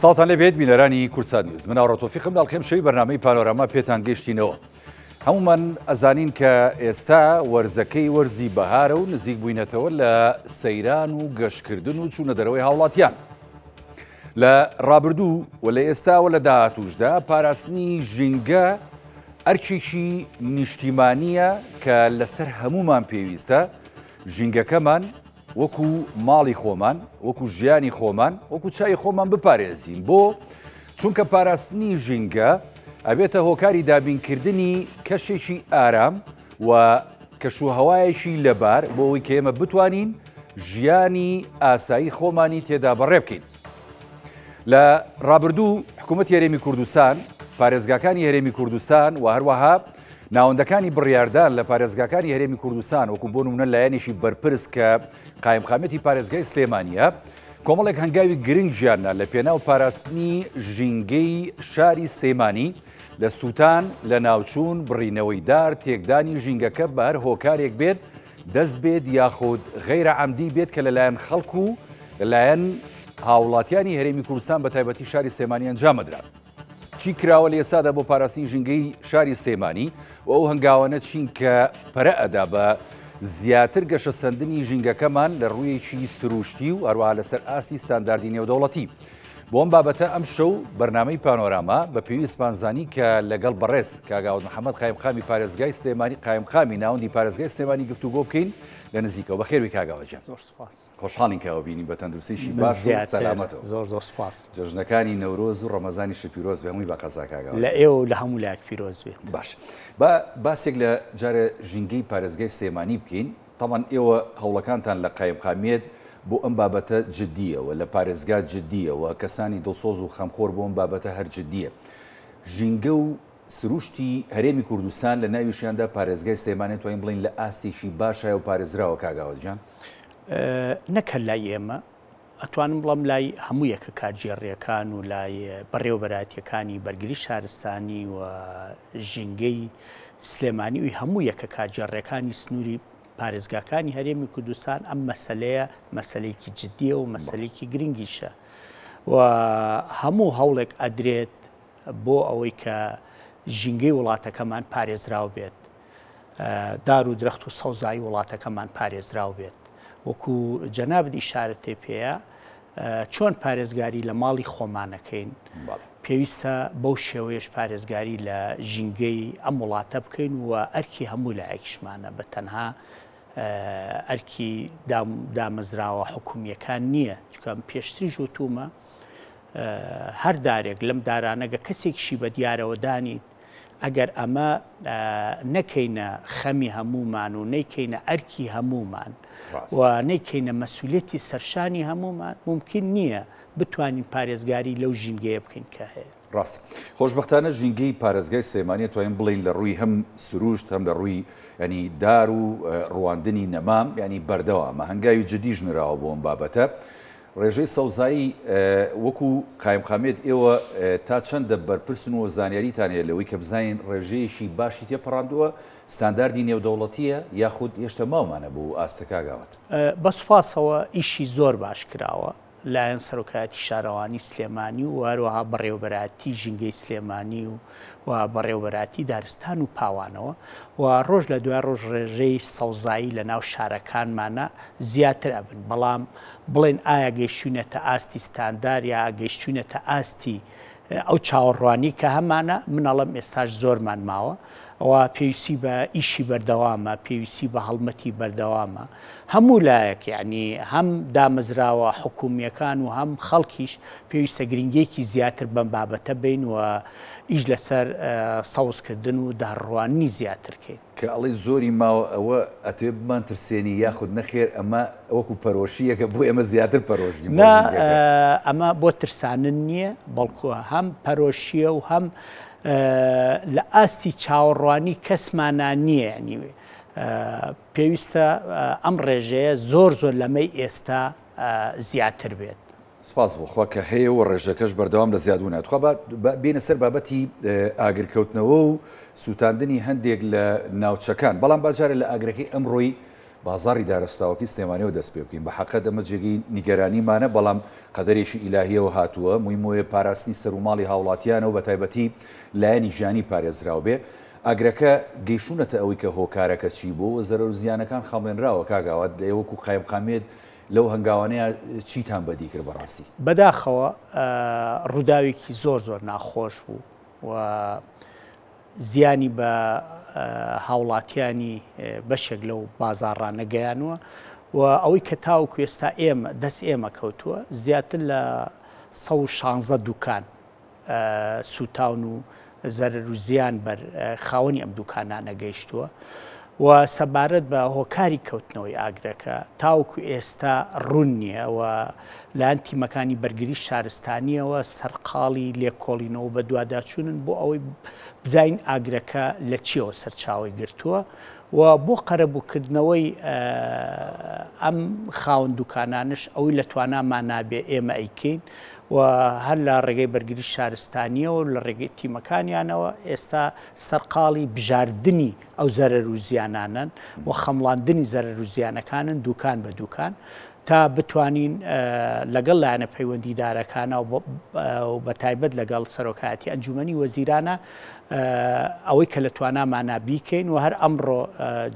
سڵاتان لەبێت بینەرانی کورسان نیوز. من ئاڕۆتۆفیقم لاڵخێم شەوی بەرنامەی پانۆراما پێتان گەیشتینەوە. هەمومان ئەزانین کە ئێستا وەرزەکەی وەرزی بەهارە و نزیک بووینەتەوە لە سەیران و گەشتکردن و چوونە دەرەوەی هاوڵاتیان. لە ڕابردوو و لە ئێستاوە لە داهاتووشدا پاراستنی ژینگە ئەرکێکی نیشتیمانیە کە لەسەر هەمومان پێویستە ژینگەکەمان وەکو ماڵی خۆمان، وەکو ژیانی خۆمان، وەکو چای خۆمان بپارێزین بۆ چونکە پاراستنی ژینگە ئەبێتە هۆکاری دابینکردنی کەشێکی ئارام و کەشوهەوایەکی لەبار بۆ ئەوەی کە ئێمە بتوانین ژیانی ئاسایی خۆمانی تێدا بەڕێ بکەین. لە ڕابردوو حکوومەتی هەرێمی کوردستان، پارێزگاکانی هەرێمی کوردستان و هەروەها ناوەندەکانی بڕیاردان لە پارێزگاکانی هەرێمی کوردستان وەکو بۆ نمونە لایەنێکی بەرپرس کە قایمقامەتی پارێزگای سلێمانیە کۆمەڵێک هەنگاوی گرنگ ژیاننا لە پێناو پاراستنی ژینگەی شاری سلێمانی لە سووتان لە ناوچوون بڕینەوەی دار تێکدانی ژینگەکە بە هەر هۆکارێک بێت دەست بێت یاخود غەیرە عەمدی بێت کە لەلایەن خەڵکو و لەلایەن هاوڵاتیانی هەرێمی کوردستان بە تایبەتی شاری سلێمانی ئەنجامەدرا. چی کراوە لە ئێستادا بۆ پاراستنی ژینگەی شاری سلێمانی و ئەو هەنگاوانە چین کە پەرە ئەدا بە زیاتر گەشە سەندنی ژینگەکەمان لە ڕوویەکی سروشتی و هەروەها لەسەر ئاستی ستانداردی نێودەوڵەتی. بۆ ئەم بابەتە ئەم شەو بەرنامەی پانۆراما بە پێویستمانزانی کە لەگەڵ بەڕێز کاگاوت محەممەد قایمقامی پارێزگای سلێمانی قایمقامی ناوەندی پارێزگای سلێمانی گفتوگۆ بکەین لە نزیکەوە. بەخێروی کاگاوەجان. خۆشحاڵین کەەوە بینی بە تەندروستیشی باش و سەلامەتەوە. زۆر سپاس. جژنەکانی نەورۆز و ڕەمەزانی شە پیرۆز بێ هەمووی بە قەزا کاگاوە. لە ئێوە لە هەموو لایەک پیرۆز بێت. باش. باسێک لە جارە ژینگەی پارێزگای سلێمانی بکەین. تەمان ئێوە هەوڵەکانتان لە قایمقامیت بۆ ئەم بابەتە جددیەوە لە پارێزگا جددیەوە کەسانی دڵسۆز و خەمخۆر بۆ ئەم بابەتە هەر جددیە. ژینگە و سروشتی هەرێمی کوردستان لە ناویشیاندا پارێزگای سلێمانی توانین بڵین لە ئاستێکی باشایە و پارێزراوە کاگاوەجان؟ نەکە لای ئێمە ئەتوانم بڵم لای هەموو یەکە کارژێڕیەکان و لای بەڕێوەبەراتیەکانی بەرگری شارستانی و ژینگەی سلێمانی و هەموو یەکە کارژێڕیەکانی سنووری پارێزگاکانی هەرێمی کوردستان ئەم مەسەلەیە مەسەلەیەکی جددیە و مەسەلەیەکی گرنگیشە و هەموو هەوڵێک ئەدرێت بۆ ئەوەی کە ژینگەی وڵاتەکەمان پارێزراو بێت، دار و درەخت و سەوزایی وڵاتەکەمان پارێزراو بێت. وەکو جەنابەت ئیشارەت تێ پێەیە چۆن پارێزگاری لە ماڵی خۆمانەکەین پێویستە بەو شێوەیەش پارێزگاری لە ژینگەی ئەم وڵاتە بکەین و ئەرکی هەموو لایەکشمانە بە تەنها ئەرکی دامەزراوە حکومیەکان نییە. چکەم پێشتری ژوتومە هەر دارێک لەم دارانەگە کەسێکشی بە دیارەوە دانیت ئەگەر ئەمە نەکەینە خەمی هەمومان و نەیکەینە ئەرکی هەمومان و نەیکەینە مەسئولیەتی سەرشانی هەمومان ممکن نییە بتوانین پارێزگاری لەو ژینگەیە بکەین کە هەیە. ڕاست. خۆشبەختانە ژینگەی پارێزگای سلێمانی توانین بڵین لە ڕووی هەم سروشت هەم لە ڕووی ینی دار و ڕواندنی نەمام ینی بەردەوامە هەنگاوی جددی ژنراوە بۆ ئەم بابەتە. ڕێژەی سەوزایی وەکو قایمقامێت ئێوە تا چەندە بەرپرسن و زانیاریتان هەیە لەوەی کە بزانین ڕێژەیەشی باشی تێپەڕاندووە ستانداردی نێودەوڵەتیە یاخود هێشتا ماومانە بۆ ئاستە کاگاوت؟ بەسوپاسەوە ئیشی زۆر باش کراوە لایەن سەرۆکایەتی شارەوانی سلێمانی و هەروەها بەڕێوەبەراتی ژینگەی سلێمانی و بەڕێوەبەراتی دارستان و پاوانەوە و ڕۆژ لە دوای ڕۆژ ڕێژەی سەوزایی لە ناو شارەکانمانە زیاتر ئەبن. بەڵام بڵێن ئایا گەیشتوونەتە ئاستی ستاندار یا گەیشتوونەتە ئاستی ئەو چاوەڕوانی کە هەمانە منەڵم ئێستاش زۆرمان ماوە ئەوە پێویستی بە ئیشی بەردەوامە، پێویستی بە هەڵمەتی بەردەوامە هەموو لایەک، یعنی هەم دامەزراوە حکومیەکان و هەم خەڵکیش پێویستە گرنگێکی زیاتر بەم بابەتە بین و ئیش لەسەر سەوزکردن و داڕوانی زیاترکەین. کە ئەڵی زۆری ماوە ئەوە ئەتوێ بمان ترسێنی یاخود نەخێر ئەمە وەکو پەرۆشیەکە بۆ ئێمە زیاتر پەرۆژی ئەمە بۆ ترسانن نییە، بەڵکووە هەم پەرۆشیە و هەم لە ئاستی چاوەڕوانی کەسمانە نییە. ینی پێویستە ئەم ڕێژەیە زۆر لەمەی ئێستا زیاتر بێت. سپاس بۆ خوا کە هەیە و ڕێژەکەش بەردەوام لە زیادبوو ناتخوا بێنە سەر بابەتی ئاگرکەوتنەوە و سووتاندنی هەندێک لە ناوچەکان بەڵام باجارە لە ئاگرەکەی ئەمڕۆی بازاری دارەستاوەکی سلێمانیەوە دەست پێ بکەین بە حەقە دەمە جێگەی نیگەرانیمانە بەڵام قەدەرێکی ئیلاهیەوە هاتووە مووی پاراستنی سەرماڵی هاوڵاتیانە و بەتایبەتی لایەنی ژیانی پارێزراو بێ ئاگرەکە گەیشتونەتە ئەوەی کە هۆکارەکە چی بوو و زەرەر و زیانەکان خەڵێنراوە کاگاوات لەوەکو قایمقامێت لەو هەنگاوانەیە چیتان بەدی کرد بەڕاستی بەداخەوە ڕووداوێکی زۆر ناخۆش بوو و زیانی بە هاوڵاتیانی بەشێک لەو بازاڕانە گەیانوە و ئەوەی کە تاوکو ئێستا دەست ئێمە کەوتووە زیاتر لە 116 دوکان سوتاون و زەرەر و زیان بەر خاوەنی ئەم دوکانانە گەیشتووە و سەبارەت بە هۆکاری کەوتنەوەی ئاگرەکە تاوکو ئێستا ڕوون نییە و لایەن تیمەکانی بەرگری شارستانیەوە سەرقاڵی لێکۆڵینەوە بە دوواداچوونن بۆ ئەوەی بزین ئاگرەکە لە چیەوە سەرچاوی گرتووە و بۆ قەرەبووکردنەوەی ئەم خاوەن دوکانانش ئەوەی لە توانامان نابێ ئێمە ئەیکەین و هەر لە ڕێگەی بەرگری شارستانیەوە لە ڕێگەی تیمەکانیانەوە ئێستا سەرقاڵی بژاردننی ئەو زەرەر و زیانانن و خەمڵاندنی زەرەر و زیانەکانن دوکان بە دوکان تا بتوانین لەگەڵ لایەنە پەیوەندیدارەکانە و بە تایبەت لەگەڵ سەرۆکایەتی ئەنجومەنی وەزیرانە ئەوەی کە لە توانامانە بیکەین و هەر ئەمڕۆ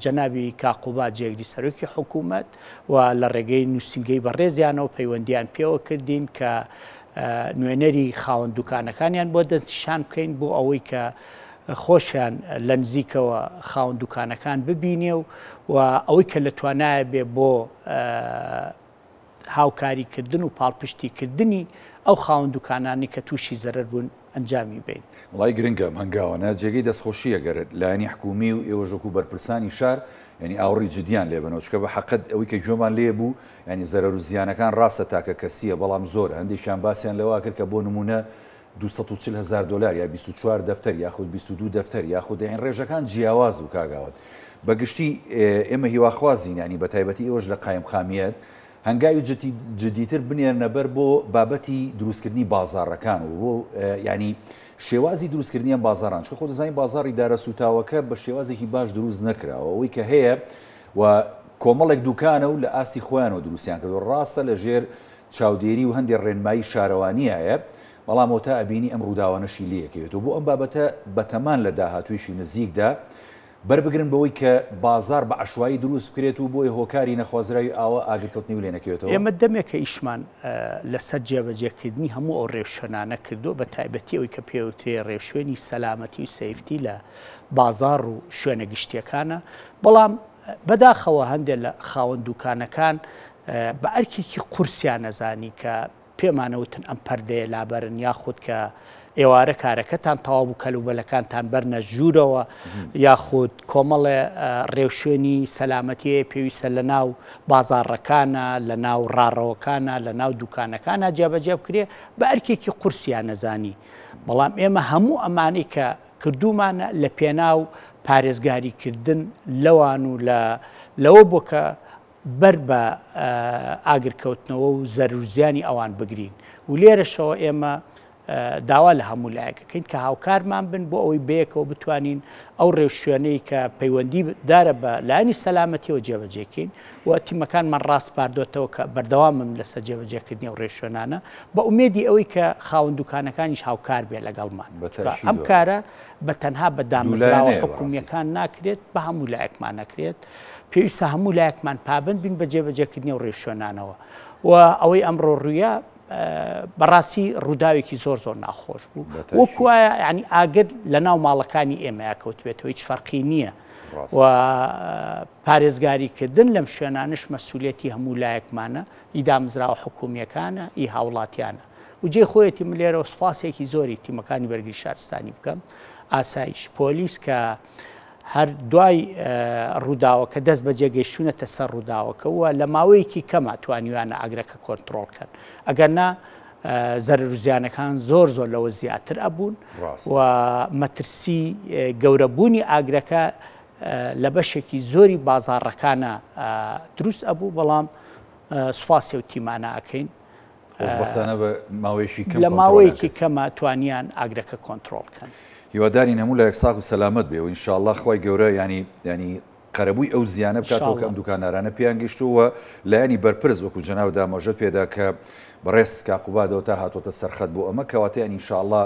جەنابی کاقوبا جێگری سەرۆکی حکوومەت و لە ڕێگەی نووسنگەی بەڕێزیانەوە پەیوەندیان پێوە کردین کە نوێنەری خاوەن دوکانەکانیان بۆ دەستشان بکەین بۆ ئەوەی کە خۆشیان لە نزیکەوە خاوەن دوکانەکان ببینێ و ئەوەی کە لە توانایە بێ بۆ هاوکاریکردن و پاڵپشتیکردنی ئەو خاوەن دوکانانی کە تووشی زەرەر بوون ئەنجامی بین. وڵای گرنگە هەنگاوانە جێگەی دەستخۆشیە گەرت لایەنی حکومی و ئێوەژۆک و بەرپرسانی شار ینی ئاوڕی جدیان لێبنەوە چکە بە حەقت ئەوەی کە گوێمان لێ بوو ینی زەرەر و زیانەکان ڕاستە تاکە کەسیە بەڵام زۆر هەندێکیان باسییان لەوا کرد کە بۆ نمونە 240,000 دلار یا 24 دەفتەر یاخود 22 دەفتەر یاخود این ڕێژەکان جیاواز و کاگاوت بەگشتی ئێمە هیواخوازین ینی بە تایبەتی ئێوەش لە قایمقامیەت هەنگاوی جدیتر بنێرنە بەر بۆ بابەتی دروستکردنی بازاڕەکان و بۆ ینی شێوازی دروستکردنیان بازاران چکە خۆ دەزانین بازاڕی دارە سوتاوەکە بە شێوازێکی باش دروست نەکراوە ئەوەی کە هەیە و کۆمەڵێک دوکانە و لە ئاستی خۆیانەوە دروستیان کرد و ڕاستە لە ژێر چاودێری و هەندێک ڕێنمایی شارەوانیایە بەڵام تا ئەبینی ئەم ڕووداوانەشی لەکەوێتەوە بۆ ئەم بابەتە بەتەمان لە داهاتوویشی نزیکدا بربگرن بەوەی کە بازار بە عشوایی دروست بکرێت و بۆی هۆکاری نەخوازراوی ئاوە ئاگرکەوتنی و لێ نەکەوێتەوە ئێمە دەمێکە ئیشمان لەسەر جێبەجێکردنی هەموو ئەو ڕێوشەنانە کردو بە تایبەتی ئەوی کە پێوتێ ڕێوشێنی سەلامەتی و سەیفتی لە بازار و شوێنە گشتیەکانە بەڵام بەداخەوە هەندێک لە خاوەن دوکانەکان بە ئەرکێکی قورسیان نەزانی کە پێمانەوتن ئەم پەردەیە لابەرن یاخود کە ئێوارە کارەکەتان تەواو بوو کەلوبەلەکانتان بەرنە ژوورەوە یاخود کۆمەڵێ ڕێوشێنی سەلامەتیە پێویستە لە ناو بازاڕەکانە لە ناو ڕاڕەوەکانە لە ناو دوکانەکانە جێبەجێ بکرێ بە ئەرکێکی قورسیان نەزانی بەڵام ئێمە هەموو ئەمانەی کە کردومانە لە پێناو پارێزگاریکردن لەوان و لەوە بۆ کە بەر بە ئاگرکەوتنەوە و زەرورزیانی ئەوان بگرین و لێرەشەوە ئێمە داوا لە هەموو لایەکەکەین کە هاوکارمان بن بۆ ئەوەی بەیەکەوە بتوانین ئەو ڕێوشوێنەی کە پەیوەندی دارە بە لایەنی سەلامەتیەوە جێبەجێکەین و تیمەکانمان ڕاست پاردۆتەوە کە بەردەوامم لەسەر جێبەجێکردنی ئەو ڕێوشوێنانە بە ئومێدی ئەوەی کە خاوەن دوکانەکانیش هاوکار بێ لەگەڵمان ئەم کارە بە تەنها بە دامەزراوە حکومیەکان ناکرێت بە هەموو لایەکمان نەکرێت پێویستە هەموو لایەکمان پابند بین بە جێبەجێکردنی ئەو ڕێوشوێنانەوە و ئەوەی ئەمڕۆ ڕوویە بەڕاستی ڕووداوێکی زۆر ناخۆش بوو وەکوایە ینی ئاگر لە ناو ماڵەکانی ئێمەیە کەوتبێتەوە هیچ فەرقی نییە و پارێزگاریکردن لەم شوێنانش مەسئولێتی هەموو لایەکمانە ئیدامزراوە حکومیەکانە ئی هاوڵاتیانە و جێ خۆیەتی من لێرەوە سوپاسێکی زۆری تیمەکانی بەرگری شارستانی بکەم ئاسایش پۆلیس کە هەر دوای ڕووداوەکە دەست بە جێگەیشتونەتە سەر ڕووداوەکە وە لە ماوەیەکی کەمە توانیوانە ئاگرەکە کۆنتڕۆڵکەن ئەگەرنا زەرورزیانەکان زۆر لەوە زیاتر ئەبوون و مەترسی گەورەبوونی ئاگرەکە لە بەشێکی زۆری بازاڕەکانە دروست ئەبوو بەڵام سوپاسی و تیمانە ئەکەین خۆشبەختانە بە ماوەیەکی کەم لە ماوەیەکی کەمە توانیان ئاگرەکە کۆنتترۆلکەن. هیواداری هەموو لە یەکساق و سەلامت بێ و ئینشاءالله خی گەورە ینی قەرەبووی ئەو زیانە بکاتەوە کە ئەم دوکانارانە پێیان گەیشتووە لایەنی بەرپرس وەکو جەناو دامەژە پێدا کە بەڕێز کاقوبادەوە تا هاتۆتە سەرخەت بۆ ئەمە کەواتەیان ئینشاءالله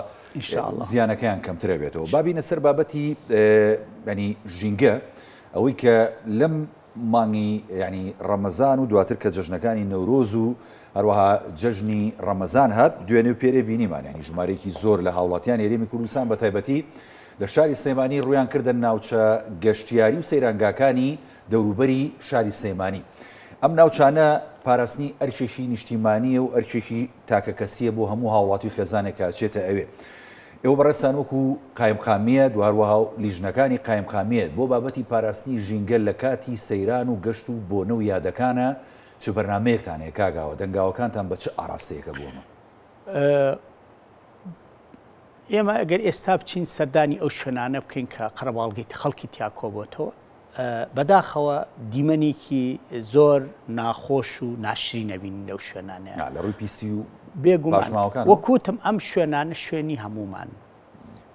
زیانەکەیان کەمترە بێتەوە. بابینە سەر بابەتی ینی ژینگە ئەوەی کە لەم مانگی ینی ڕەمەزان و دواتر کە جەژنەکانی نەورۆز و هەروەها جەژنی ڕەمەزان هات دوێنێ و پێرێ بینیمان ینی ژمارەیەکی زۆر لە هاوڵاتیان هێرێمی کوردستان بە تایبەتی لە شاری سەیمانی ڕویان کردن ناوچە گەشتیاری و سەیرانگاکانی دەوروبەری شاری سەیمانی. ئەم ناوچانە پاراستنی ئەرکێکی نیشتیمانیە و ئەرکێکی تاکەکەسیە بۆ هەموو هاوڵاتی و خێزانێکە چێتە ئەوێ. ئێوە بەڕێستان وەکو قایمقامیەت و هەروەها لیژنەکانی قایمقامیەت بۆ بابەتی پاراستنی ژینگە لە کاتی سەیران و گەشت و بۆنە و یادەکانە چ بەرنامەیەکتان هەیە کاگاوە دەنگاوەکانتان بە چه ئاراستەیەکە بوومە؟ ئێمە ئەگەر ئێستا بچین سەردانی ئەو شوێنانە بکەین کە قەرەباڵگەی خەڵکی تیا کۆبۆتەوە بەداخەوە دیمەنێکی زۆر ناخۆش و ناشری نەبین لەو شوێنانەیە لە ڕووی پیسی و بێگومان وەکوتم ئەم شوێنانە شوێنی هەمومان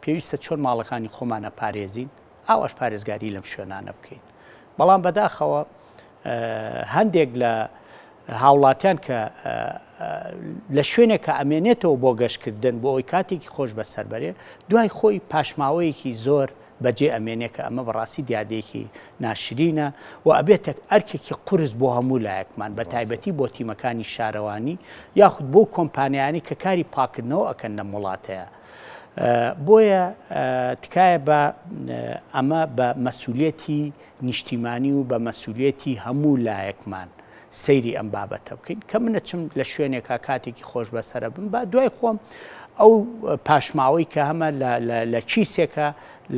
پێویستە چۆن ماڵەکانی خۆمانە پارێزین ئاواش پارێزگاری لەم شوێنانە بکەین. بەڵام بەداخەوە هەندێک لە هاوڵاتیان کە لە شوێنێکە ئەمێنێتەوە بۆ گەشتکردن بۆ ئەوی کاتێکی خۆش بەسەربەرێ دوای خۆی پاشماوەیەکی زۆر بەجێ ئەمێنێکە ئەمە بەڕاستی دیادێکی ناشرینە و ئەبێتە ئەرکێکی قورس بۆ هەموو لایەکمان بە تایبەتی بۆ تیمەکانی شارەوانی یاخود بۆ کۆمپانیانی کە کاری پاکردنەوە ئەکەن لە وڵاتەیە. بۆیە تکایە بە ئەمە بە مەسئولیەتی نیشتیمانی و بە مەسئولیەتی هەموو لایەکمان سەیری ئەم بابەتە بکەین کە منەچم لە شوێنێکە کاتێکی خۆش بەسرە بم با دوای خۆم ئەو پاشماوەی کە هەمە لە چیسێکە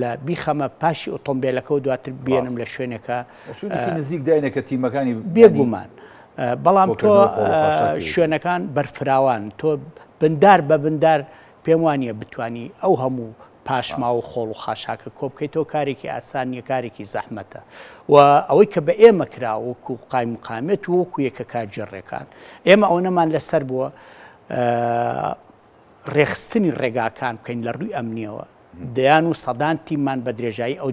لە بیخەمە پاشی ئۆتۆمبیلەکە و دواتر بێنم لە شوێنێکە نزیک داینەکە تیمەکانی بێگومان. بەڵام تۆ شوێنەکان بەرفراوان تۆ بندار بە بندار پێم وانە بتانی ئەو هەموو پاشما و خۆڵ و خاشاکە کۆ بکەیتەوە کارێکی ئاسانیە کارێکی زەحمەتە و ئەوەی کە بە ئێمە کراوەکو قایمقامێت و وەکو یەکە کارجێڕێکان ئێمە ئەو نەمان لەسەر بووە ڕێخستنی ڕێگاکان بکەین لە ڕووی ئەمنیەوە دەیان و سەدان تیممان بە درێژایی ئەو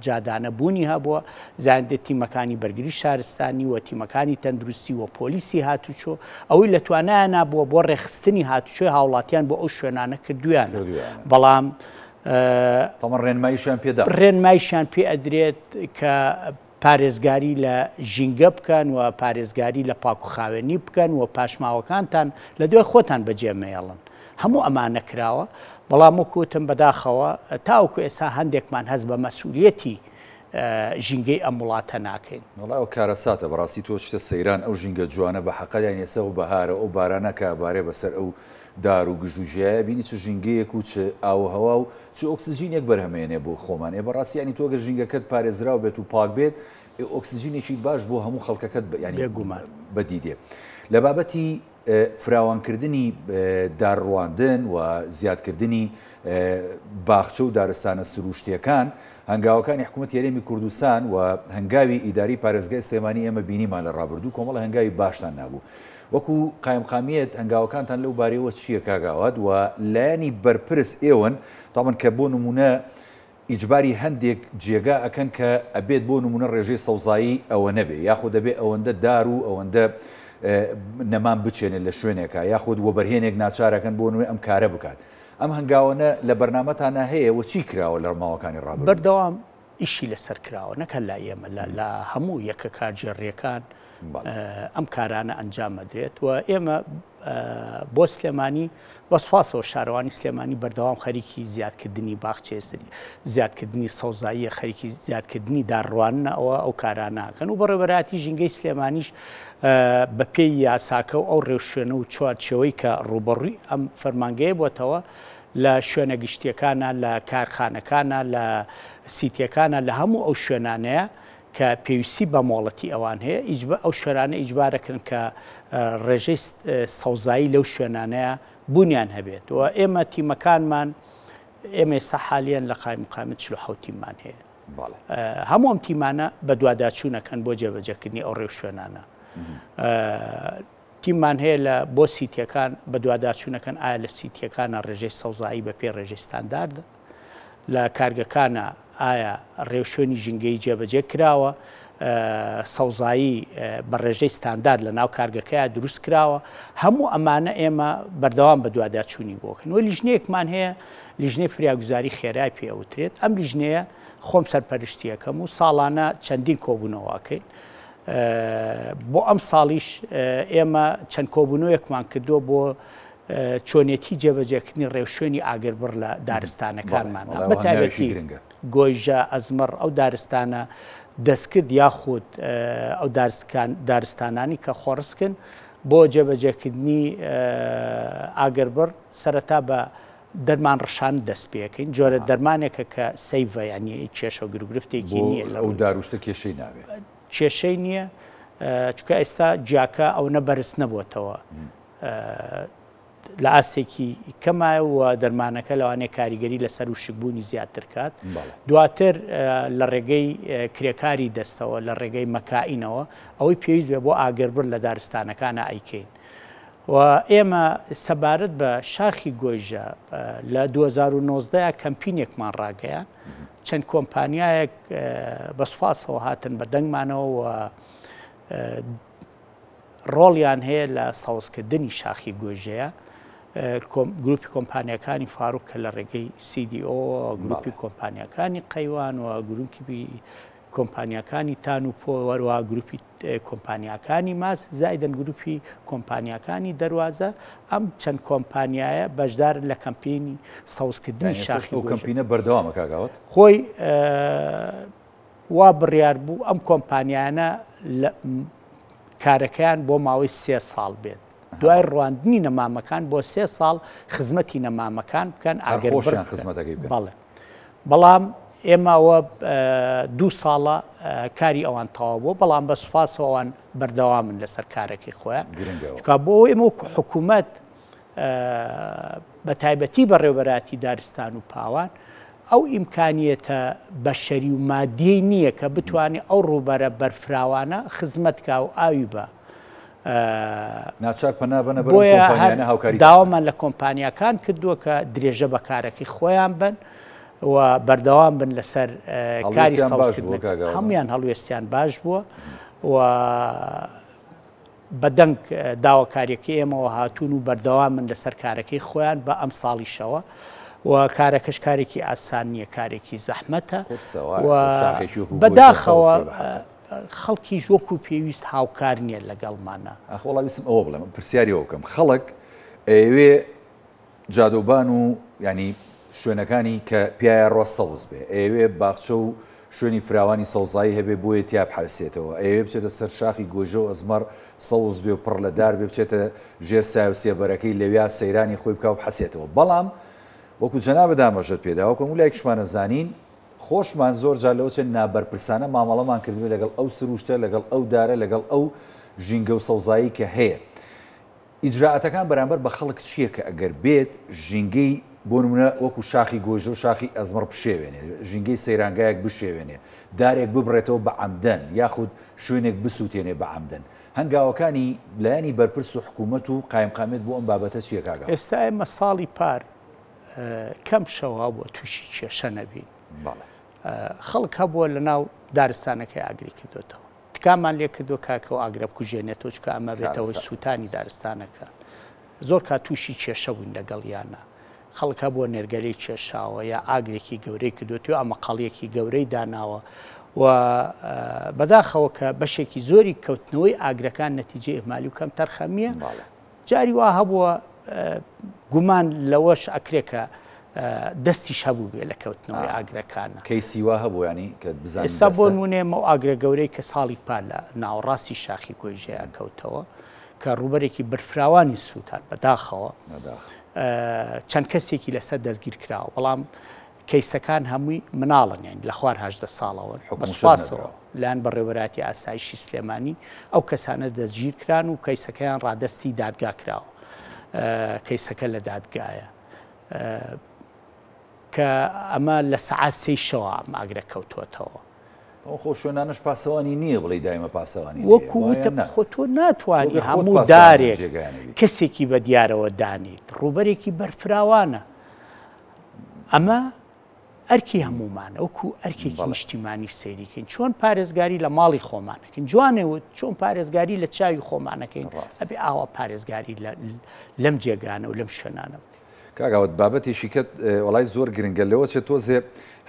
جادانە بوونی هەبووە زاندێت تیمەکانی بەرگری شارستانی و تیمەکانی تەندروستی و پۆلیسی هاتوچۆ ئەوەی لە توانایان نابووە بۆ ڕێخستنی هاتوچۆی هاوڵاتیان بۆ ئەو شوێنانە کردویان بەڵام ڕێنمایشیان پێ ئەدرێت کە پارێزگاری لە ژینگە بکەن و پارێزگاری لە پاکوخاوێنی بکەن و پاشماوەکانتان لە دوای خۆتان بەجێمەێڵن هەموو ئەمانە کراوە. بەڵام وەکوتم بەداخەوە تاوەکو ئێستا هەندێکمان هەست بە مەسئولیەتی ژینگەی ئەم وڵاتە ناکەین. وڵایەوە کارەساتە بەڕاستی تۆ چتە سەیران ئەو ژینگە جوانە بە حەقەدان ێستا و بەهارە ئەو بارانەکە بارێ بەسەر ئەو دار و گژوژایە بینی چ ژینگەیەک و چ ئاوهەوا و چ ئۆکسسیژینێک بەرهەمێنێ بۆ خۆمان ێ بەڕاستیانی تۆگە ژینگەکەت پارێزراو بێت و پاک بێت ئۆکسسیژینێکی باش بۆ هەموو خەڵکەکەت بێگومان بەدیدێ. لە بابەتی فراوانکردنی داڕواندن و زیادکردنی باخچە و دارستانە سروشتیەکان هەنگاوەکانی حکوومەت یاریێمی کوردستان و هەنگاوی ئیداری پارێزگای سلێمانی ئێمە بینیمان لە ڕابردوو کۆمەڵە هەنگاوی باشتان نابوو. وەکو قایمقامیەت هەنگاوەکانتان لەو بارەوە چییە کاگاوات و لایەنی بەرپرس ئێوەن تاڵمن کە بۆ نمونە ئیجباری هەندێک جێگا ئەکەن کە ئەبێت بۆ نمونە ڕێژەی سەوزایی ئەوە نەبێ یاخود دەبێت ئەوەندە دار و ئەوەندە نەمان بچێنێت لە شوێنێکە یاخود وەبەرهێنێک ناچارەکەن بۆ نوێ ئەم کارە بکات. ئەم هەنگاوانە لە بەرنامەتانە هەیە و چی کراوە لە ماوەکانی ڕابردوو؟ بەردەوام ئیشی لەسەر کراوە نەکە لا ئێمە لە هەموو یەکە کارجێڕیەکان ئەم کارانە ئەنجام ئەدرێت و ئێمە بۆ سلێمانی وەسپاسەوە شارەوانی سلێمانی بەردەوام خەریکی زیادکردنی باخچێسری زیادکردنی سەوزاییە خەریکی زیادکردنی داڕوانەوە ئەو کاراناکەن و بەڕێوەبەراتی ژینگەی سلێمانیش بە پێی یاساکە و ئەو ڕێوشوێنە و چوارچەوەی کە ڕوبەڕووی ئەم فەرمانگەیە بۆتەوە لە شوێنە گشتیەکانە لە کارخانەکانە لە سیتیەکانە لە هەموو ئەو شوێنانەیە کە پێویستی بە مۆڵەتی ئەوان هەیە ئەو شوێنانە ئیجبارەکەن کە ڕێژەی سەوزایی لەو شوێنانەیە بوونیان هەبێت و ئێمە تیمەکانمان ئێمە ئێستا حالیان لە قایمقامێت 47 تیممان هەیە هەموو ئەم تیمانە بە دوواداچوونەکەن بۆ جێبەجێکردنی ئەو ڕێو شوێنانە تیممان هەیە لە بۆ سیتیەکان بە دوواداچوونەکەن ئایا لە سیتیەکانە ڕێژەی سەوزایی بە پێ ڕێژەی ستانداردە لە کارگەکانە ئایا ڕێوشێنی ژینگەی جێبەجێ کراوە سەوزایی بە ڕێژەی ستاندارد لە ناو کارگەکەیە دروست کراوە هەموو ئەمانە ئێمە بەردەوام بە دوواداچوونی بۆکەن وە لیژنەیەکمان هەیە لیژنەی فریاگوزاری خێرای پێوترێت ئەم لیژنەیە خۆم سەرپەرشتیەکەم و ساڵانە چەندین کۆبوونەوەکەین بۆ ئەم ساڵیش ئێمە چەند کۆبوونەوەیەکمان کردووە بۆ چۆنێتی جێبەجێکردنی ڕێوشێنی ئاگربڕ لە دارستانەکانمانە بە تایبەتی گۆیژە ئەزمەڕ ئەو دارستانە دەستکرد یاخود ئەو دارستانانی کە خۆڕستکن بۆ جێبەجێکردنی ئاگربڕ سەرەتا بە دەرمان ڕشان دەست پێەکەین جۆرە دەرمانێکە کە سەیڤە ینی کێشە و گرفتێکی نییە ئەو داروشتە کێشەی ناوێت کێشەی نییە چکە ئێستا جیاکە ئەو نەبەرز نەبووتەوە لە ئاستێکی کەمایە و دەرمانەکە لەوانەیە کاریگەری لەسەر و شکبوونی زیاتر کات دواتر لە ڕێگەی کرێکاری دەستەوە لە ڕێگەی مەکائینەوە ئەوەی پێویست بێ بۆ ئاگربڕ لە دارستانەکانە ئەیکەین و ئێمە سەبارەت بە شاخی گۆیژە لە 2019 کەمپینێکمان ڕاگەیان چەند کۆمپانیایەک بەسوپاسەوە هاتن بە دەنگمانەوە و ڕۆڵیان هەیە لە ساوزکردنی شاخی گۆژەیە گروپی کۆمپانیەکانی فاروق کە لە ڕێگەی CDO گروپی کۆمپانیەکانی قەیوان و گروپی کۆمپانیەکانی تان و پۆوەروە گروپی کۆمپانیەکانی ماس زایدەن گروپی کۆمپانیەکانی دەواازە ئەم چەند کۆمپانیایە بەشدار لە کەمپینی ساوزکردنی شاخی ئەو کەمپینە بەردەوامە کاگاوت خۆی وا بڕیار بوو ئەم کۆمپانیانە کارەکەیان بۆ ماوەی 3 ساڵ بێت دوای ڕواندنی نەمامەکان بۆ 3 ساڵ خزمەتی نەمامەکان بکەن ئاگەرخۆشیان خزمەتەکەی بڵێ بەڵام ئێمەوە 2 ساڵە کاری ئەوان تەواو بوو بەڵام بە سوپاسەوە ئەوان بەردەوامن لەسەر کارێکی خۆیان بۆ ئێمە وەکو حکوومەت بە تایبەتی بەڕێوەبەراتی دارستان و پاوان ئەو ئیمکانیەتە بەشەری و مادیەی نییە کە بتوانێت ئەو ڕووبەرە بەرفراوانە خزمەتکە و ئاوی بە ناچاک پەنابەنە بۆیە داوامان لە کۆمپانیەکان کردووە کە درێژە بە کارێکی خۆیان بن و بەردەوام بن لەسەر کاری ساوزکردن هەمویان هەڵوێستیان باش بووە و بەدەنگ داواکاریەکە ئێمەوە هاتوون و بەردەوام من لەسەر کارەکەی خۆیان بە ئەم ساڵیشەوە و کارەکەش کارێکی ئاسان نییە کارێکی زەحمەتە بەداخەوە خەڵکی وەکو پێویست هاوکار نییە لەگەڵمانە ئەخۆڵاویستم ئەوە بڵێم پرسیاریەوە بکەم خەڵک ئەوێ جادۆبان و ینی شوێنەکانی کە پیاە ڕۆ سەوز بێ ئەوێ باخچە و شوێنی فراوانی سەوزایی هەبێ بۆیە تیا بحوسێتەوە ئەوێ بچێتە سەر شاخی گۆژە و ئەزمەر سەوز بێ و پڕ لە دار بێ بچێتە ژێر ساوسێبەرەکەی لەویا سەیرانی خۆی بکاو حەسێتەوە بەڵام وەکو جەنابە دامەژت پێداوەکەم و لایکشمانە زانین خۆشمان زۆر جار لەوە چەند نابەرپرسانە مامەڵەمان کردوێ لەگەڵ ئەو سروشتە لەگەڵ ئەو دارە لەگەڵ ئەو ژینگە و سەوزایی کە هەیە ئیجراعەتەکان بەرامبەر بە خەڵک چییە کە ئەگەر بێت ژینگەی بۆ نمونە وەکو شاخی گۆژە و شاخی ئەزمەڕ بشێوێنێ ژینگەی سەیرانگایەک بشێوێنێ دارێک ببڕێتەوە بە عەمدەن یاخود شوێنێک بسووتێنێ بە عەمدەن هەنگاوەکانی لایەنی بەرپرس و حکوومەت و قایمقامێت بۆ ئەم بابەتە چییە کاگا ئێستا ئێمە ساڵی پار کەم شەوا بووە تووشی کێشە نەبین خەڵک هەبووە لە ناو دارستانەکەی ئاگری کردوێتەوە تکامان لێ کردو کاکەەوە ئاگرە بکوژێنێتەوە چکە ئەمە بێتەوە سووتانی دارستانەکە زۆر کا تووشی کێشە بووین لەگەڵ یانە خەڵکە بۆ نێرگەلەی کێشاوە یا ئاگرێکی گەورەی کردوێتەوە ئەمە قەڵیەکی گەورەی داناوە و بەداخەوە کە بەشێکی زۆری کەوتنەوەی ئاگرەکان نەتیجە ئێمالی و کەم تەرخەمیە جاری وا هەبووە گومان لەوەش ئەکرێکە دەستیش هەبوو بێ لە کەوتنەوەی ئاگرەکانە کەیسیوا هەبوو ینی کە بزانین ئێستا بۆ نمونێمە و ئاگرە گەورەی کە ساڵی پال لە ناوەڕاستی شاخی گۆیژەیە کەوتەوە کە ڕوبەرێکی بەرفراوانی سووتان بەداخەوە چەند کەسێکی لەسەر دەستگیر کراوە بەڵام کەیسەکان هەمووی مناڵن یان لە خوار 18 ساڵەوە بەسوپاسەوە لایەن بەڕێوەبەراتی ئاسایشی سلێمانی ئەو کەسانە دەستگیر کران و کەیسەکەیان ڕادەستی دادگا کراوە کەیسەکە لە دادگایە کە ئەمە لە سەعات 3 شەوە ئاگرە کەوتوەتەوە ئەو خۆ شوێنانش پاسەوانی نییە بڵێ دایمە پاسەوانی وەکو خۆ تۆ ناتوانانی هەموو دارێک کەسێکی بە دیارەوە دانیت ڕوبەرێکی بەرفراوانە ئەمە ئەرکی هەمومانە وەکو ئەرکێکی نیشتیمانی سەیریکەین چۆن پارێزگاری لە ماڵی خۆمانەکەین جوانەوە چۆن پارێزگاری لە چاوی خۆمانەکەین ئەبێ ئاوا پارێزگاری لەم جێگانە و لەم شوێنانە کاگاوت بابەتێکی کە وڵای زۆر گرنگە لەوە چێت تۆزێ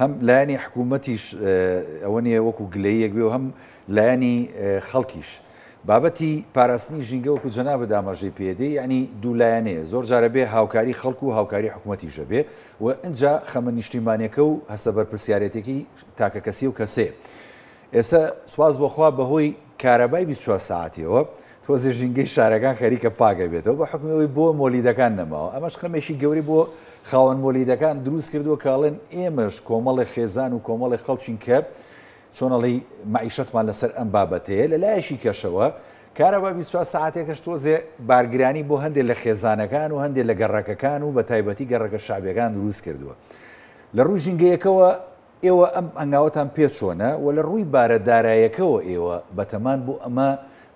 هەم لایەنی حکوومەتیش ئەوە نیە وەکو گلەیەک بێ و هەم لایەنی خەڵکیش بابەتی پاراستنی ژینگە وەکو جەنابە دامەژەی پێدەی ینی دوولایەنەیە زۆر جارە بێ هاوکاری خەڵکو و هاوکاری حکوومەتیژە بێ و اینجا خەمە نیشتیمانیەکە و هەستە بەرپرسیارەتێکی تاکە کەسی و کەسێ ئێستا سواز بۆخوا بەهۆی کارەبای 24 ساعتیەوە تۆزێ ژینگەی شارەکان خەریکە پاگە بێتەوە بە حکومەوەی بۆ مۆلیدەکان نەماوە ئەمەش خەمێکی گەوری بۆ خاوەن مۆلیدەکان دروست کردووە کاڵێن ئێمەش کۆمەڵی خێزان و کۆمەڵی خەڵکین کە چۆنەڵی معیشەتمان لەسەر ئەم بابەتەیە لە لایەشی کەشەوە کارەبا 24 ساعتێکەش تۆزێ بارگرانی بۆ هەندێک لە خێزانەکان و هەندێک لە گەڕەکەکان و بە تایبەتی گەڕەکە شابیەکان دروست کردووە لە ڕووی ژینگەیەکەوە ئێوە ئەم ئەنگاوەتان پێ چۆنە و لە ڕووی بارەدارایەکەوە ئێوە بەتەمان بۆ ئەمە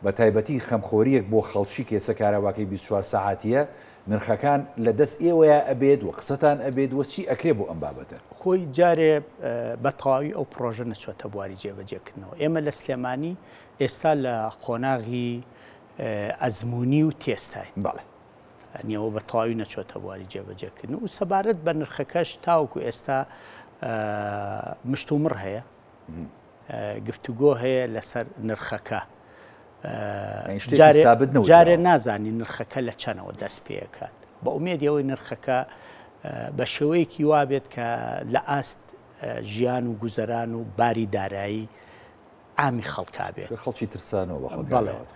بە تایبەتی خەمخۆریەک بۆ خەڵکی کێسە کارەباکەی 24 ساعتیە نرخەکان لە دەست ئێوەیە ئەبێت و قسەتان ئەبێت وە چی ئەکرێ بۆ ئەم بابەتە خۆی جارێ بە تەواوی ئەو پرۆژە نەچۆتە بواری جێبەجێکردنەوە ئێمە لە سلێمانی ئێستا لە قۆناغی ئەزمموی و تێستای باڵێ نیەوە بە تەواوی نەچۆتە بواری جێبەجێکردن و سەبارەت بە نرخەکەش تاوەکو ئێستا مشتومڕ هەیە گفتوگۆ هەیە لەسەر نرخەکە جارێ نازانی نرخەکە لە چەنەوە دەست پێەکات بە ئومێدیەوەی نرخەکە بە شێوەیەکی وابێت کە لە ئاست ژیان و گوزەران و باری دارایی ئامی خەڵکا بێت خەڵکی ترسانەوە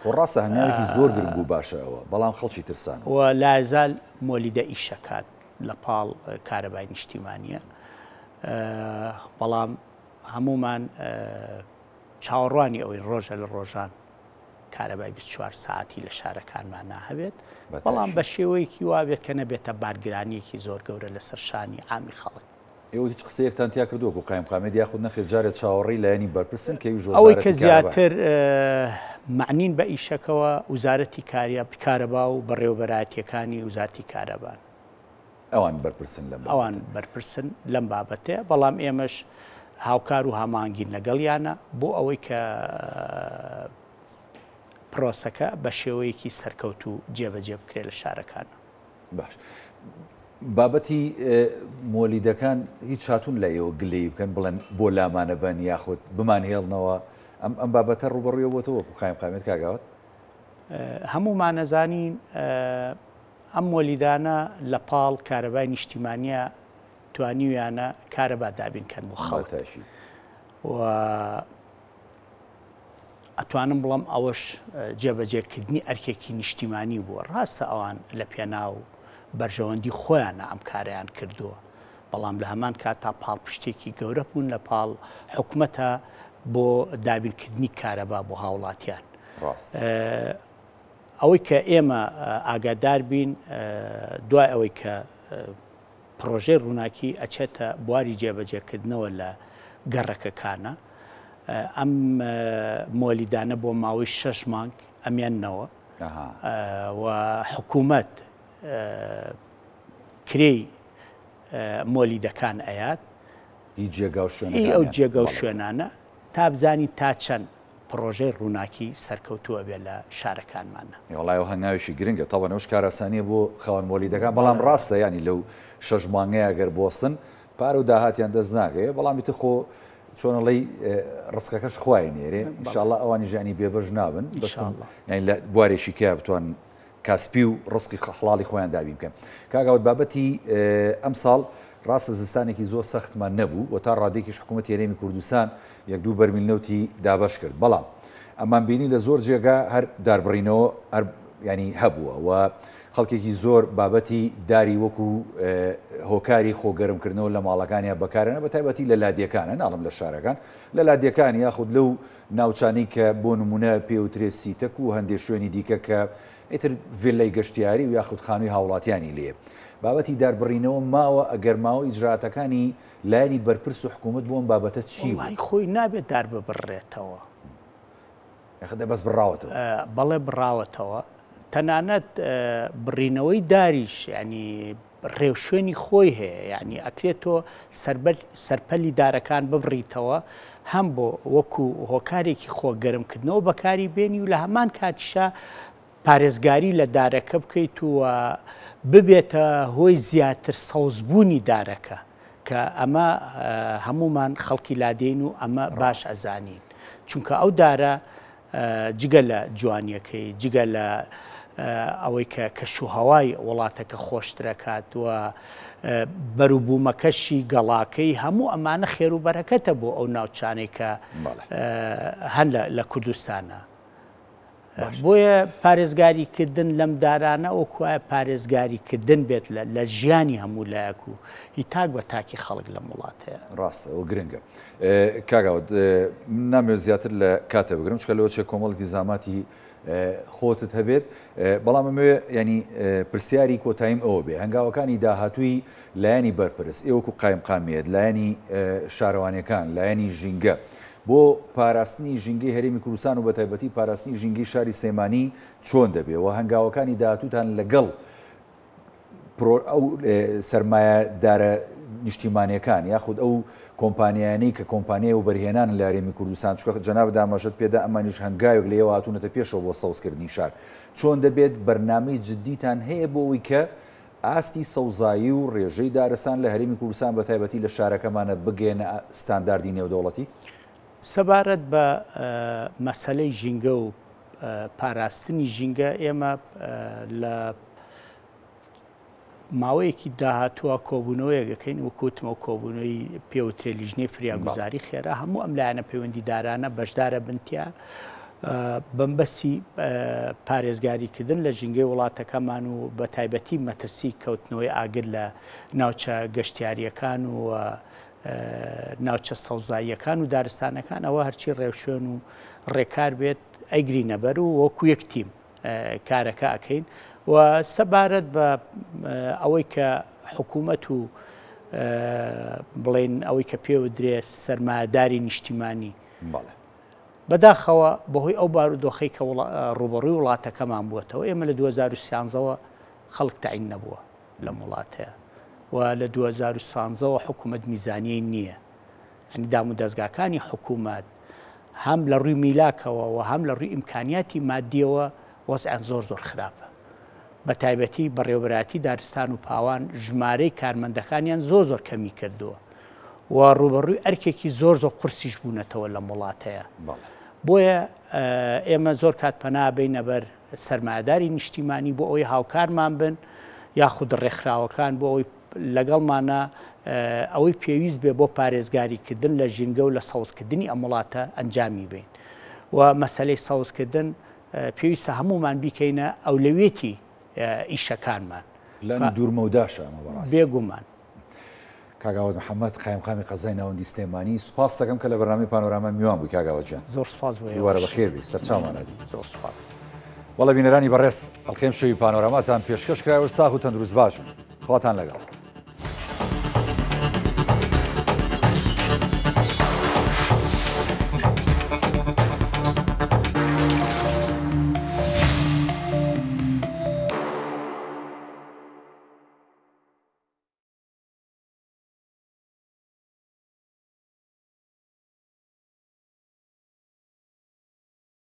خۆ ڕاستە هەنگاوێکی زۆر گرنگ و باشەوە بەڵام خەڵکی ترسان و لازال مۆلیدە ئیشەکات لە پاڵ کارەبای نیشتیمانیە بەڵام هەمومان چاوەڕوانی ئەوەی ڕۆژە لە ڕۆژان کارەبای 24 ساعتی لە شارەکانمان ناهەبێت بەڵام بە شێوەیەکی وابێت کە نەبێتە بارگرانیەکی زۆر گەورە لەسەر شانی عامی خەڵک ئێوە هیچ قسەیەکتان تیا کردووە بۆ قایم قامێت یاخود نەخێت جارێت چاوەڕی لایەنی بەرپرسن کە ئەوەی کە زیاتر معنین بە ئیشەکەەوە وزارەتی کارەبا و بەڕێوەبەرایەتیەکانی وزارەتی کارەبان ئەوان بەرپرسن لەم بابەتەیە بەڵام ئێمەش هاوکار و هەمانگین لەگەڵیانە بۆ ئەوەی کە پرۆسەکە بە شێوەیەکی سەرکەوت و جێبەجێ بکرێت لە شارەکانە باش بابەتی مۆلیدەکان هیچ هاتوون لە ئێوە گلەی بکەن بڵێن بۆ لامانە بن یاخود بمان هێڵنەوە ئەم بابەتە ڕوبەڕوویەوەتەوە قایم قامێت کاگاوت هەمومان نەزانین ئەم مۆلیدانە لە پاڵ کارەبای نیشتیمانیە توانیویانە کارەبا دابینکەن بۆ خەڵتەشی و ئەتوانم بڵم ئەوەش جێبەجێکردنی ئەرکێکی نیشتیمانی بووە ڕاستە ئەوان لە پێناو بەرژەوەندی خۆیانە ئەم کاریان کردووە بەڵام لە هەمان کاتا پاڵپشتێکی گەورە بوون لە پاڵ حکوومەتە بۆ دابینکردنی کارەبا بۆ هاوڵاتیان ئەوەی کە ئێمە ئاگادار بین دوای ئەوەی کە پرۆژەی ڕووناکی ئەچێتە بواری جێبەجێکردنەوە لە گەڕەکەکانە ئەم مۆلیدانە بۆ ماوەی 6 مانگ ئەمیاننەوە و حکوومەت کرێی مۆلیدەکان ئەیات ئەو جێگە و شوێنانە تا بزانی تا چەند پرۆژەی ڕووناکی سەرکەوتووە بێ لە شارەکانمانە وڵایەوە هەنگاویشی گرنگە تاوانەوەش کارەسانیە بۆ خاوەن مۆلیدەکان بەڵام ڕاستە ینی لەو 6 مانگەیە گەر بۆستن پارە و داهاتیان دەست ناگەیە بەڵامی تە خۆ چۆنەڵی ڕستەکەش خوای نێرێ ئینشاءالله ئەوانی ژیانی بێبەش نابن یعنی لە بوارێکی کیا بتوان کاسپی و ڕسقی حڵاڵی خۆیان دابین بکەن کاگاوت بابەتی ئەم ساڵ ڕاستە زستانێکی زۆر سەختمان نەبوو و تا ڕادێکیش حکوومەت هێرێمی کوردستان 1-2 بەرمیل نەوتی دابەش کرد بەڵام ئەمان بینی لە زۆر جێگا هەر داربڕینەوە ینی هەبووە و خەڵکێکی زۆر بابەتی داری وەکو هۆکاری خۆگەرمکردنەوە لە ماڵەکانیان بەکارێنە بە تایبەتی لە لادیەکانە ناڵم لە شارەکان لە لادیەکان یاخود لەو ناوچانەی کە بۆ نمونە پێوترێ سیتەک و هەندێک شوێنی دیکە کە ئیتر ڤێلەی گەشتیاری و یاخود خانووی هاوڵاتیانی لێ بابەتی داربڕینەوە ماوە ئەگەر ماوە ئیجراتەکانی لایانی بەرپرس و حکوومەت بۆم بابەتە چی خۆی نابێت دار ببڕێتەوە یاخدە بەس بڕاوەتەوە بەڵێ بڕاوەتەوە تەنانەت بڕینەوەی داریش ینی ڕێوشێنی خۆی هەیە یعنی ئەکرێتەوە سەرپەلی دارەکان ببڕیتەوە هەم بۆ وەکو هۆکارێکی خۆگەرمکردنەوە بەکاری بێنی و لە هەمان کاتیشە پارێزگاری لە دارەکە بکەیت و ببێتە هۆی زیاتر سەوزبوونی دارەکە کە ئەمە هەمومان خەڵکی لادێن و ئەمە باش ئەزانین چونکە ئەو دارە جگە لە جوانیەکەی جگە لە ئەوەی کە کەشوهەوای وڵاتەکە خۆشترەکات و بەروبوومەکەشی گەڵاکەی هەموو ئەمانە خێروبەرەکەتە بۆ ئەو ناوچانەی کە هەن لە کوردستانە بۆیە پارێزگاریکردن لەم دارانە وەکوایە پارێزگاریکردن بێت لە ژیانی هەموو لایەک و هیتاک بە تاکی خەڵک لە وڵاتەیە ڕاستە و گرنگە کاگاوت نامێت زیاتر لە کاتە بگرم چکە لەوە چێ کۆمەڵی زاماتی خۆتت هەبێت بەڵام ئەمەوێ ینی پرسیاری کۆتاییم ئەوە بێ هەنگاوەکانی داهاتووی لایەنی بەرپرس ئێوەکو قایمقامێت لایەنی شارەوانەکان لایەنی ژینگە بۆ پاراستنی ژینگەی هەرێمی کوردستان و بەتایبەتی پاراستنی ژینگەی شاری سلێمانی چۆن دەبێت و هەنگاوەکانی داهاتووتان لەگەڵ ئەو سەرمایەدارە نیشتیمانیەکان یاخود ئەو کۆمپانیانەی کە کۆمپانیای و بەرهێنان لە هەرێمی کوردستان چکە جەناب دامەژت پێدا ئەمانیش هەنگاوێک لەوە هاتوونەتە پێشەوە بۆ سەوزکردنی شار چۆن دەبێت بەرنامەی جددیتان هەیە بۆەوەی کە ئاستی سەوزایی و ڕێژەی دارستان لە هەرێمی کوردستان بەتایبەتی لە شارەکەمانە بگەێنە ستانداردی نێودەوڵەتی سەبارەت بە مەسەلەی ژینگە و پاراستنی ژینگە ئێمە لە ماوەیەکی داهاتووە کۆبوونەوەیەکەین وەکوتمە کۆبوونەوەی پێوترێ لیژنەی فریاگوزاری خێرا هەموو ئەم لایەنە پەیوەندی دارانە بەشدارە بنتیا بەمبەسی پارێزگاریکردن لە ژینگەی وڵاتەکەمان و بە تایبەتی مەترسی کەوتنەوەی ئاگر لە ناوچە گەشتیاریەکان و ناوچە سەوزاییەکان و دارستانەکان ئەوە هەرچی ڕێوشێن و ڕێکار بێت ئەیگری نەبەر و وەکو یەک تیم کارەکە ئەەکەین و سەبارەت بە ئەوەی کە حکوومەت و بڵێن ئەوەی کە پێوەدرێ سەرمایەداری نیشتیمانی بەداخەوە بەهۆی ئەو بارودۆخەی کە ڕوبەڕووی وڵاتەکەمان بووەتەوە ئێمە لە 2013ەوە خەڵک تەعین نەبووە لەم وڵاتەیە و لە 2013ەوە حکوومەت میزانیەی نییە ئەنی دام و دەستگاکانی حکوومەت هەم لە ڕووی میلاکەوە و هەم لە ڕووی ئیمکانیاتی مادیەوە وەزعیان زۆر خراپە بە تایبەتی بەڕێوەبەراتی دارستان و پاوان ژمارەی کارمەندەکانیان زۆر کەمی کردووە و ڕوبەڕووی ئەرکێکی زۆر قورسیش بوونەتەوە لە وڵاتەیە بۆیە ئێمە زۆر کات پەنابەینە بەر سەرمایەداری نیشتیمانی بۆ ئەوەی هاوکارمان بن یاخود ڕێکخراوەکان بۆ ئەوەی لەگەڵمانە ئەوەی پێویست بێ بۆ پارێزگاریکردن لە ژینگە و لە سەوزکردنی ئەم وڵاتە ئەنجامی بین و مەسەلەی سەوزکردن پێویستە هەمومان بیکەینە ئەولەوێتی ئیشەکانمان دوورمەوداشە بێگومان کاگاوت محەممەد قایمقامی قەزای ناوەندی سلێمانی سوپاس دەکەم کە لە بەرنامەی پانۆراما میوان بووی کاگاوت جان زۆر سوپاس وارە بەخێربی سەرچاومانەدی زۆر سوپاس وەڵە بینەرانی بەڕێز ئەڵخێم شەوی پانۆراماتان پێشکەش کرایەوە ساغ و تەندروست باشن خواتان لەگەڵ